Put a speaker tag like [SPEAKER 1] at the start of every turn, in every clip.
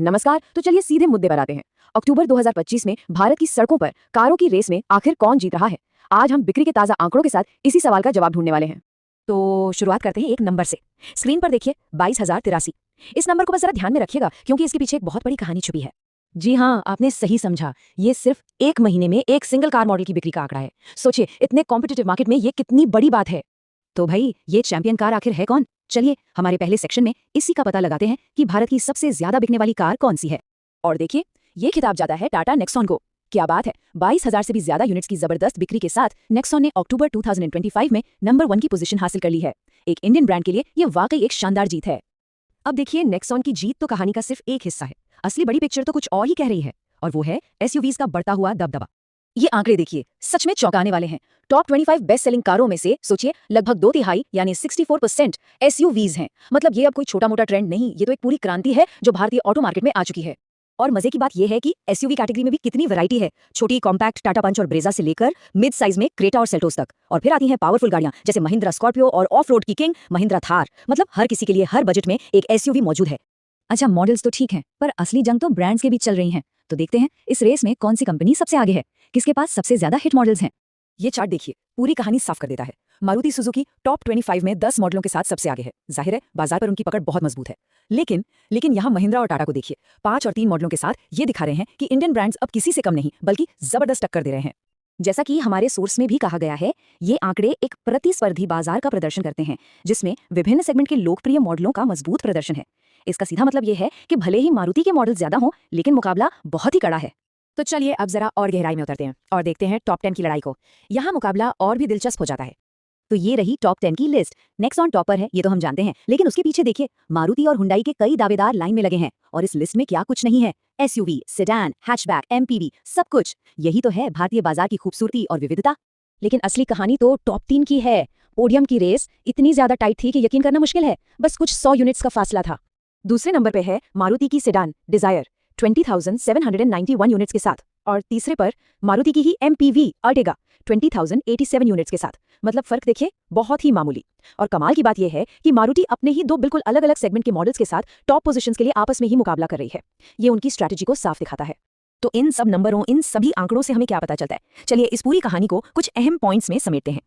[SPEAKER 1] नमस्कार। तो चलिए सीधे मुद्दे पर आते हैं। अक्टूबर 2025 में भारत की सड़कों पर कारों की रेस में आखिर कौन जीत रहा है? आज हम बिक्री के ताजा आंकड़ों के साथ इसी सवाल का जवाब ढूंढने वाले हैं। तो शुरुआत करते हैं एक नंबर से। स्क्रीन पर देखिए 22,083। इस नंबर को बस जरा ध्यान में रखिएगा क्योंकि इसके पीछे एक बहुत बड़ी कहानी छुपी है। जी हाँ, आपने सही समझा। ये सिर्फ एक महीने में एक सिंगल कार मॉडल की बिक्री का आंकड़ा है। सोचिए, इतने कॉम्पिटिटिव मार्केट में ये कितनी बड़ी बात है। तो भाई, ये चैंपियन कार आखिर है कौन? चलिए हमारे पहले सेक्शन में इसी का पता लगाते हैं कि भारत की सबसे ज्यादा बिकने वाली कार कौन सी है। और देखिए, ये खिताब जाता है टाटा नेक्सॉन को। क्या बात है, 22,000 से भी ज्यादा यूनिट्स की जबरदस्त बिक्री के साथ नेक्सॉन ने अक्टूबर 2025 में नंबर 1 की पोजीशन हासिल कर ली है। एक इंडियन ब्रांड के लिए ये वाकई एक शानदार जीत है। अब देखिए, नेक्सॉन की जीत तो कहानी का सिर्फ एक हिस्सा है। असली बड़ी पिक्चर तो कुछ और ही कह रही है, और वो है एसयूवीज का बढ़ता हुआ दबदबा। ये आंकड़े देखिए, सच में चौंकाने वाले हैं। टॉप 25 बेस्ट सेलिंग कारों में से सोचिए लगभग 2/3 यानी 64% एसयूवीज हैं। मतलब ये अब कोई छोटा मोटा ट्रेंड नहीं, ये तो एक पूरी क्रांति है जो भारतीय ऑटो मार्केट में आ चुकी है। और मजे की बात यह है कि एसयूवी कैटेगरी में भी कितनी वैरायटी है। छोटी कॉम्पैक्ट टाटा पंच और ब्रेजा से लेकर मिड साइज में क्रेटा और सेल्टोस तक। और फिर आती हैं पावरफुल गाड़ियां जैसे महिंद्रा स्कॉर्पियो और ऑफ रोड की किंग महिंद्रा थार। मतलब हर किसी के लिए हर बजट में एक एसयूवी मौजूद है। अच्छा, मॉडल्स तो ठीक है, पर असली जंग तो ब्रांड्स के बीच चल रही है। तो देखते हैं इस रेस में कौन सी कंपनी सबसे आगे है, किसके पास सबसे ज्यादा हिट मॉडल्स हैं। ये चार्ट देखिए, पूरी कहानी साफ कर देता है। मारुति सुजुकी टॉप 25 में 10 मॉडलों के साथ सबसे आगे है। जाहिर है, बाजार पर उनकी पकड़ बहुत मजबूत है। लेकिन यहाँ महिंद्रा और टाटा को देखिए, 5 और 3 मॉडलों के साथ ये दिखा रहे हैं कि इंडियन ब्रांड्स अब किसी से कम नहीं बल्कि जबरदस्त टक्कर दे रहे हैं। जैसा कि हमारे सोर्स में भी कहा गया है, ये आंकड़े एक प्रतिस्पर्धी बाजार का प्रदर्शन करते हैं जिसमें विभिन्न सेगमेंट के लोकप्रिय मॉडलों का मजबूत प्रदर्शन है। इसका सीधा मतलब ये है कि भले ही मारुति के मॉडल ज्यादा हों, लेकिन मुकाबला बहुत ही कड़ा है। तो चलिए अब जरा और गहराई में उतरते हैं और देखते हैं टॉप 10 की लड़ाई को। यहाँ मुकाबला और भी दिलचस्प हो जाता है। तो ये रही टॉप 10 की लिस्ट। नेक्सॉन टॉपर है, ये तो हम जानते हैं, लेकिन उसके पीछे देखिए मारुति और हुंडई के कई दावेदार लाइन में लगे हैं। और इस लिस्ट में क्या कुछ नहीं है। एसयूवी, सेडान, हैचबैक, एमपीवी, सब कुछ। यही तो है भारतीय बाजार की खूबसूरती और विविधता। लेकिन असली कहानी तो टॉप 3 की है। पोडियम की रेस इतनी ज्यादा टाइट थी कि यकीन करना मुश्किल है। बस कुछ 100 यूनिट्स का फासला था। दूसरे नंबर पे है मारुति की सेडान डिजायर 20,791 यूनिट्स के साथ। और तीसरे पर मारुति की ही एमपीवी अर्टिगा 20,087 यूनिट्स के साथ। मतलब फर्क देखिए, बहुत ही मामूली। और कमाल की बात यह है कि मारुति अपने ही दो बिल्कुल अलग अलग सेगमेंट के मॉडल्स के साथ टॉप पोजीशंस के लिए आपस में ही मुकाबला कर रही है। ये उनकी स्ट्रैटेजी को साफ दिखाता है। तो इन सब नंबरों, इन सभी आंकड़ों से हमें क्या पता चलता है? चलिए इस पूरी कहानी को कुछ अहम पॉइंट्स में समेटते हैं।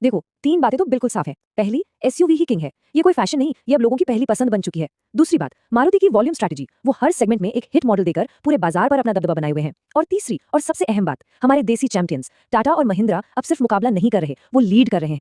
[SPEAKER 1] देखो, 3 बातें तो बिल्कुल साफ है। पहली, एसयूवी ही किंग है। ये कोई फैशन नहीं, ये अब लोगों की पहली पसंद बन चुकी है। दूसरी बात, मारुति की वॉल्यूम स्ट्रैटेजी, वो हर सेगमेंट में एक हिट मॉडल देकर पूरे बाजार पर अपना दबदबा बनाए हुए हैं। और तीसरी और सबसे अहम बात, हमारे देसी चैंपियंस टाटा और महिंद्रा अब सिर्फ मुकाबला नहीं कर रहे, वो लीड कर रहे हैं।